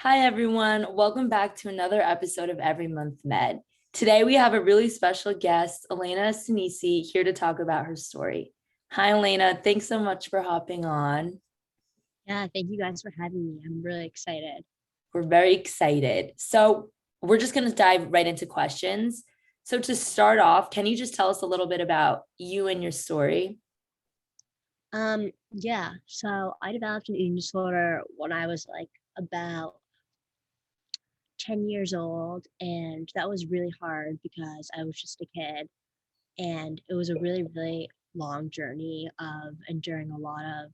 Hi, everyone. Welcome back to another episode of Every Month Med. Today, we have a really special guest, Alaina Stanisci, here to talk about her story. Hi, Alaina. Thanks so much for hopping on. Yeah, thank you guys for having me. I'm really excited. We're very excited. So, we're just going to dive right into questions. So, to start off, can you just tell us a little bit about you and your story? Yeah, so I developed an eating disorder when I was like about 10 years old, and that was really hard because I was just a kid, and it was a really, really long journey of enduring a lot of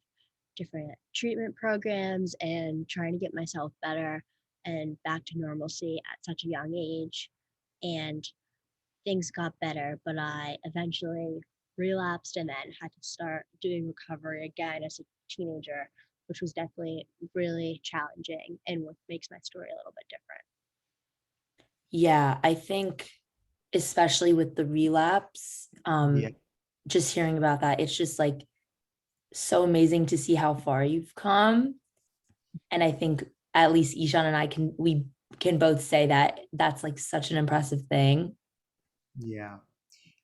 different treatment programs and trying to get myself better and back to normalcy at such a young age. And things got better, but I eventually relapsed and then had to start doing recovery again as a teenager, which was definitely really challenging and what makes my story a little bit different. Yeah, I think, especially with the relapse, Yeah, just hearing about that, it's just like so amazing to see how far you've come. And I think at least Ishan and I can both say that that's like such an impressive thing. yeah.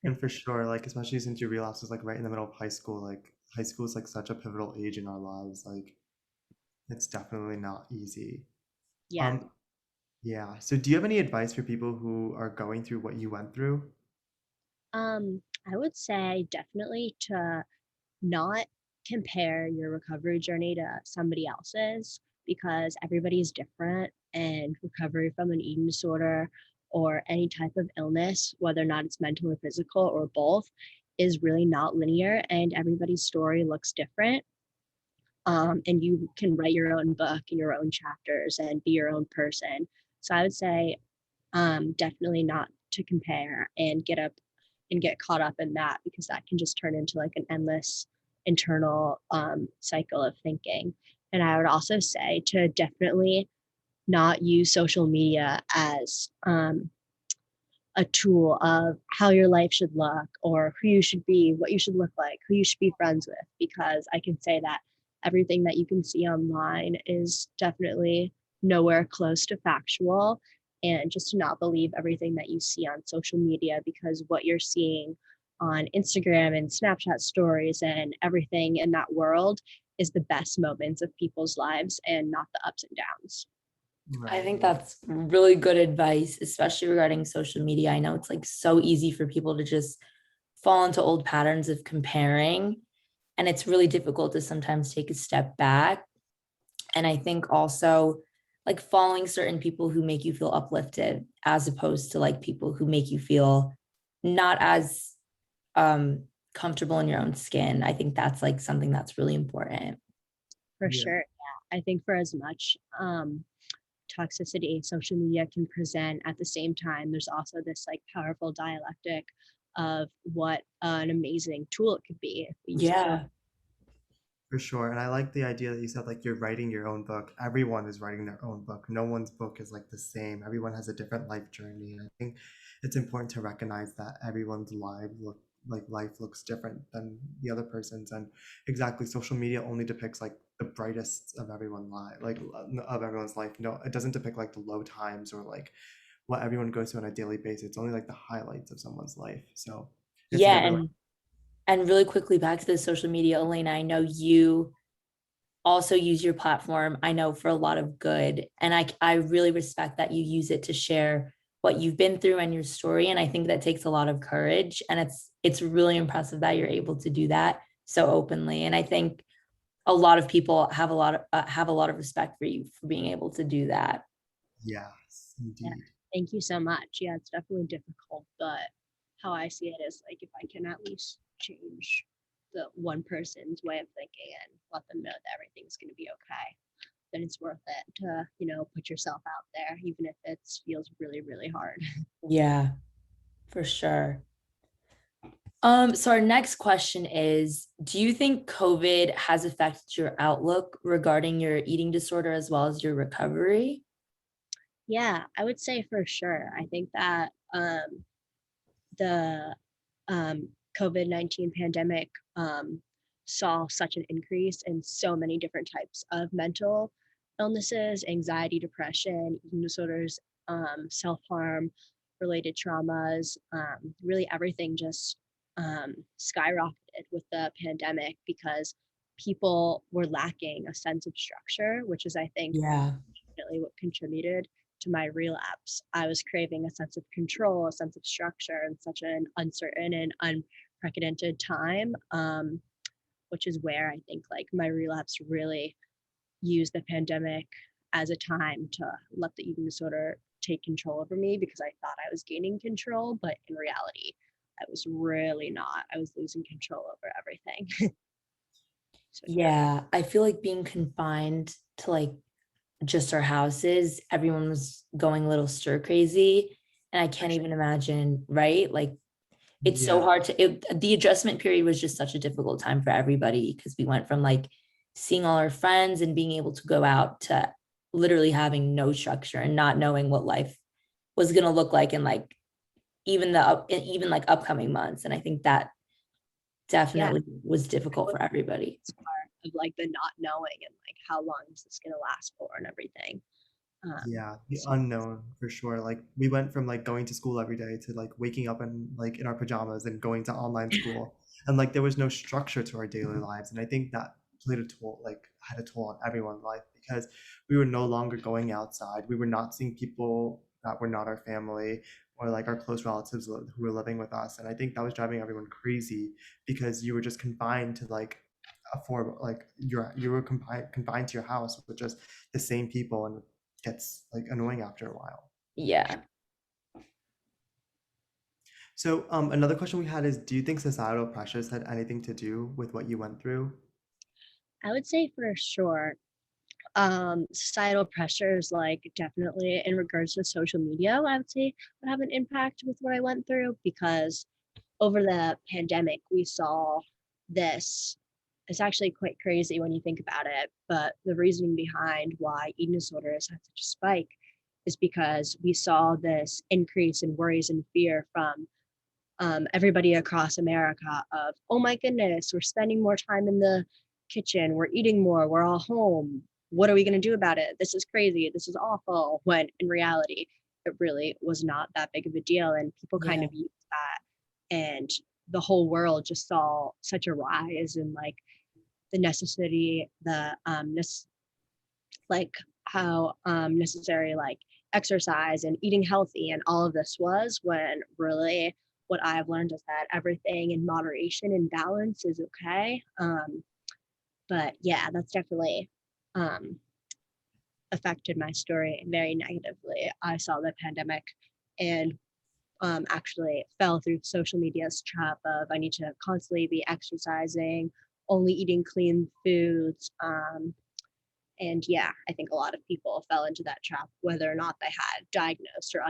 And for sure, like especially since your relapse is like right in the middle of high school, like high school is like such a pivotal age in our lives. Like it's definitely not easy. Yeah. Um, yeah. So do you have any advice for people who are going through what you went through? I would say definitely to not compare your recovery journey to somebody else's because everybody's different and recovery from an eating disorder or any type of illness, whether or not it's mental or physical or both, is really not linear and everybody's story looks different. And you can write your own book and your own chapters and be your own person. So I would say definitely not to compare and get up and get caught up in that because that can just turn into like an endless internal cycle of thinking. And I would also say to definitely not use social media as a tool of how your life should look or who you should be, what you should look like, who you should be friends with, because I can say that everything that you can see online is definitely nowhere close to factual. And just to not believe everything that you see on social media because what you're seeing on Instagram and Snapchat stories and everything in that world is the best moments of people's lives and not the ups and downs. I Right. think Yeah. that's really good advice, especially regarding social media. I know it's like so easy for people to just fall into old patterns of comparing, and it's really difficult to sometimes take a step back. And I think also like following certain people who make you feel uplifted as opposed to like people who make you feel not as comfortable in your own skin. I think that's like something that's really important. For Yeah. sure. Yeah. I think for as much toxicity social media can present at the same time, there's also this like powerful dialectic of what an amazing tool it could be if we use it for. Yeah. For sure. And I like the idea that you said like you're writing your own book. Everyone is writing their own book. No one's book is like the same. Everyone has a different life journey. And I think it's important to recognize that everyone's life looks different than the other person's. And exactly, social media only depicts like the brightest of everyone's life, like of everyone's life. No, it doesn't depict like the low times or like what everyone goes through on a daily basis. It's only like the highlights of someone's life. So it's Yeah. never like And really quickly back to the social media, Elena, I know you also use your platform, I know, for a lot of good. And I really respect that you use it to share what you've been through and your story. And I think that takes a lot of courage. And it's really impressive that you're able to do that so openly. And I think a lot of people have a lot of respect for you for being able to do that. yes, Yeah. indeed. Thank you so much. Yeah, it's definitely difficult, but how I see it is like if I can at least change the one person's way of thinking and let them know that everything's going to be okay, then it's worth it to, put yourself out there, even if it feels really, really hard. Yeah, for sure. So our next question is, do you think COVID has affected your outlook regarding your eating disorder as well as your recovery? Yeah, I would say for sure. I think that the COVID-19 pandemic saw such an increase in so many different types of mental illnesses, anxiety, depression, eating disorders, self-harm, related traumas, really everything just skyrocketed with the pandemic because people were lacking a sense of structure, which is, I think, Yeah. definitely what contributed to my relapse. I was craving a sense of control, a sense of structure in such an uncertain and unprecedented time, which is where I think like my relapse really used the pandemic as a time to let the eating disorder take control over me because I thought I was gaining control, but in reality, I was really not. I was losing control over everything. So yeah, Yeah. I feel like being confined to like just our houses, everyone was going a little stir crazy. And I for can't sure. even imagine, right? Like it's so Yeah. hard the adjustment period was just such a difficult time for everybody because we went from like seeing all our friends and being able to go out to literally having no structure and not knowing what life was going to look like in like even like upcoming months. And I think that Yeah, definitely was I difficult was for everybody. part of like the not knowing and like how long is this gonna last for and everything. Yeah, the So unknown for sure. Like we went from like going to school every day to like waking up and like in our pajamas and going to online school. And like there was no structure to our daily lives. And I think that played a toll, like had a toll on everyone's life because we were no longer going outside. We were not seeing people that were not our family or like our close relatives who were living with us. And I think that was driving everyone crazy because you were just confined to like a four like you were confined to your house with just the same people and gets like annoying after a while. Yeah. So another question we had is, do you think societal pressures had anything to do with what you went through? I would say for sure, societal pressures, like definitely in regards to social media, I would say would have an impact with what I went through because over the pandemic, we saw this. It's actually quite crazy when you think about it, but the reasoning behind why eating disorders had such a spike is because we saw this increase in worries and fear from everybody across America of, oh my goodness, we're spending more time in the kitchen, we're eating more, we're all home. What are we going to do about it? This is crazy. This is awful. When in reality, it really was not that big of a deal. And people kind Yeah. of used that. And the whole world just saw such a rise in like the necessity, like how necessary like exercise and eating healthy and all of this was when really what I've learned is that everything in moderation and balance is okay. But yeah, that's definitely um, affected my story very negatively. I saw the pandemic and actually fell through social media's trap of I need to constantly be exercising, only eating clean foods, and yeah, I think a lot of people fell into that trap, whether or not they had diagnosed or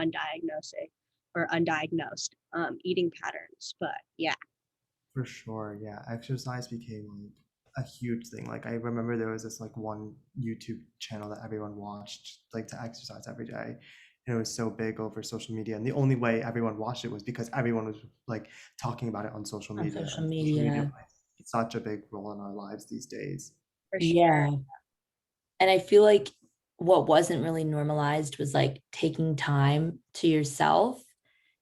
undiagnosed eating patterns. But yeah, For sure, yeah. Exercise became like a huge thing. Like I remember there was this like one YouTube channel that everyone watched like to exercise every day. And it was so big over social media. And the only way everyone watched it was because everyone was like talking about it on social On media. social And social media media. plays such a big role in our lives these days. for sure. Yeah. And I feel like what wasn't really normalized was like taking time to yourself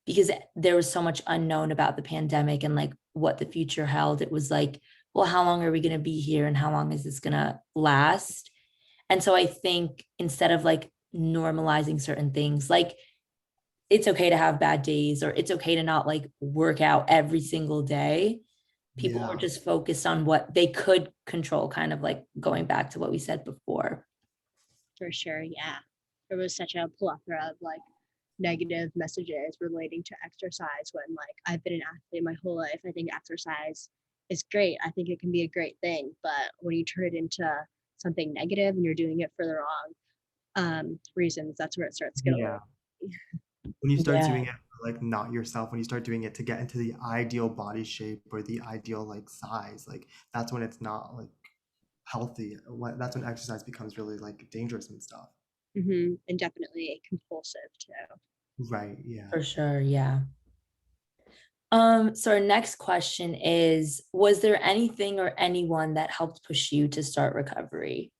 because there was so much unknown about the pandemic and like what the future held. It was like, well, how long are we going to be here and how long is this going to last? And so I think instead of like normalizing certain things, like it's okay to have bad days or it's okay to not like work out every single day. People were Yeah, just focused on what they could control, kind of like going back to what we said before. For sure, yeah. There was such a plethora of like negative messages relating to exercise when like I've been an athlete my whole life. I think exercise is great. I think it can be a great thing, but when you turn it into something negative and you're doing it for the wrong reasons, that's where it starts to get a yeah. little. When you start Yeah, doing it for like not yourself, when you start doing it to get into the ideal body shape or the ideal like size, like that's when it's not like healthy. That's when exercise becomes really like dangerous and stuff. And definitely compulsive too. Right, yeah. for sure. Yeah. So our next question is, was there anything or anyone that helped push you to start recovery?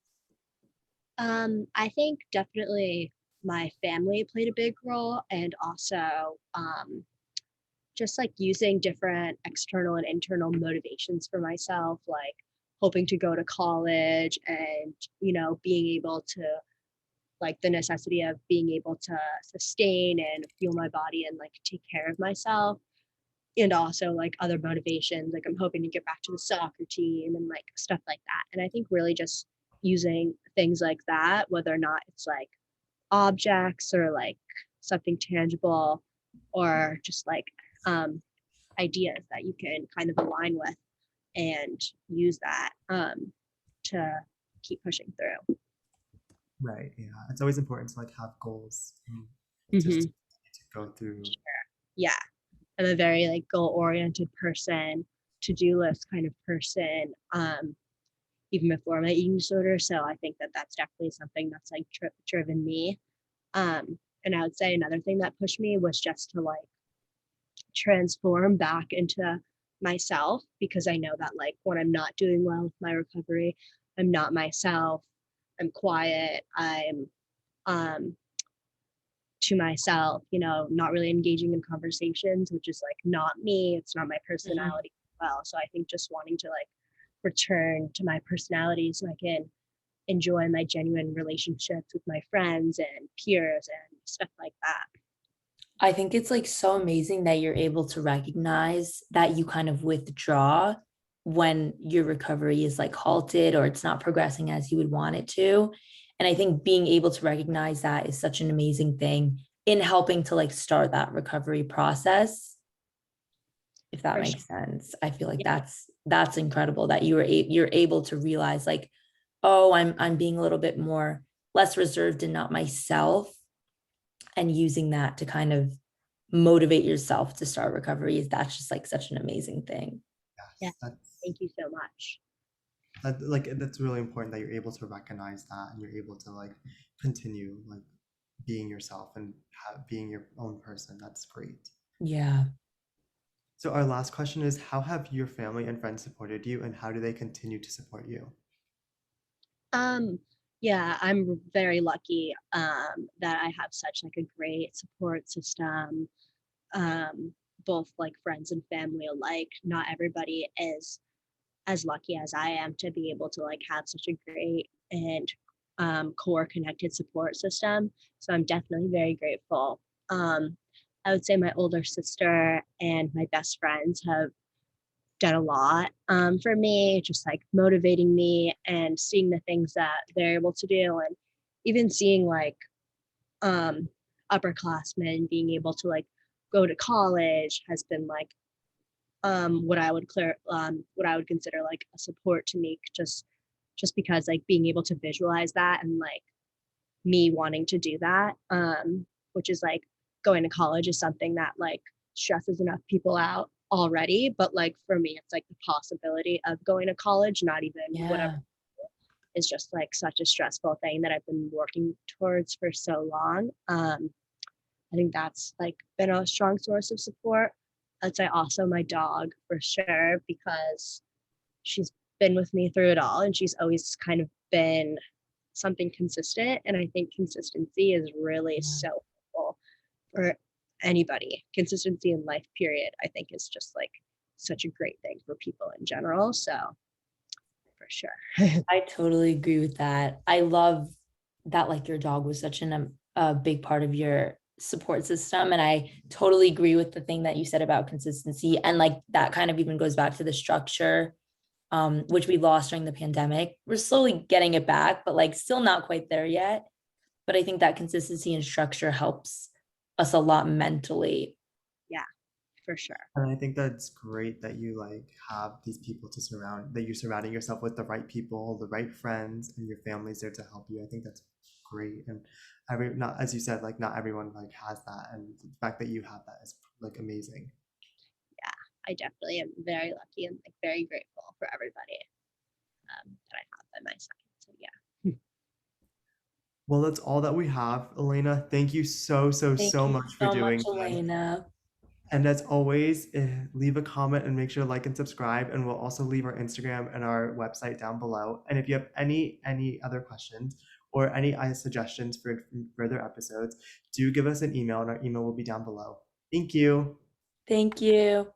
I think definitely my family played a big role, and also just like using different external and internal motivations for myself, like hoping to go to college and, being able to, like, the necessity of being able to sustain and fuel my body and like take care of myself. And also like other motivations, like I'm hoping to get back to the soccer team and like stuff like that. And I think really just using things like that, whether or not it's like objects or like something tangible, or just like um, ideas that you can kind of align with and use that to keep pushing through. Right. Yeah. It's always important to like have goals and just Hmm. to go through. Yeah, I'm a very like goal oriented person, to do list kind of person. Even before my eating disorder, so I think that that's definitely something that's like driven me. And I would say another thing that pushed me was just to like transform back into myself, because I know that like when I'm not doing well with my recovery, I'm not myself. I'm quiet. I'm um to myself, not really engaging in conversations, which is like not me. It's not my Mhm. personality well. So I think just wanting to like return to my personality so I can enjoy my genuine relationships with my friends and peers and stuff like that. I think it's like so amazing that you're able to recognize that you kind of withdraw when your recovery is like halted or it's not progressing as you would want it to. And I think being able to recognize that is such an amazing thing in helping to like start that recovery process, if that For sure. makes sense. I feel like Yeah. that's incredible that you're able to realize like, oh, I'm being a little bit more less reserved and not myself, and using that to kind of motivate yourself to start recovery. Is That's just like such an amazing thing. Yeah. Yes. Thank you so much. That's really important that you're able to recognize that and you're able to like continue like being yourself and being your own person. That's great. Yeah. So our last question is, how have your family and friends supported you and how do they continue to support you? Um, yeah, I'm very lucky that I have such like a great support system. Um, both like friends and family alike. Not everybody is as lucky as I am to be able to like have such a great and core connected support system. So I'm definitely very grateful. Um, I would say my older sister and my best friends have done a lot for me, just like motivating me and seeing the things that they're able to do, and even seeing like um, upperclassmen being able to like go to college has been like what I would consider like a support to me, just because like being able to visualize that and like me wanting to do that, which is like going to college is something that like stresses enough people out already, but like for me it's like the possibility of going to college, not even whatever, Yeah. is just like such a stressful thing that I've been working towards for so long. I think that's like been a strong source of support. I'd say also my dog for sure, because she's been with me through it all and she's always kind of been something consistent. And I think consistency is really so helpful for anybody. Consistency in life, period, I think is just like such a great thing for people in general. So for sure. I totally agree with that. I love that like your dog was such a big part of your support system, and I totally agree with the thing that you said about consistency, and like that kind of even goes back to the structure, which we lost during the pandemic. We're slowly getting it back, but like still not quite there yet. But I think that consistency and structure helps us a lot mentally. Yeah, for sure. And I think that's great that you like have these people to that you're surrounding yourself with the right people, the right friends, and your family's there to help you. I think that's great. And not as you said, like not everyone like has that, and the fact that you have that is like amazing. Yeah, I definitely am very lucky and like very grateful for everybody that I have by my side. So yeah. Well, that's all that we have, Elena. Thank you so, so, Thank so you much for so much, doing this. Alaina. And as always, leave a comment and make sure to like and subscribe. And we'll also leave our Instagram and our website down below. And if you have any other questions or any suggestions for further episodes, do give us an email, and our email will be down below. Thank you. Thank you.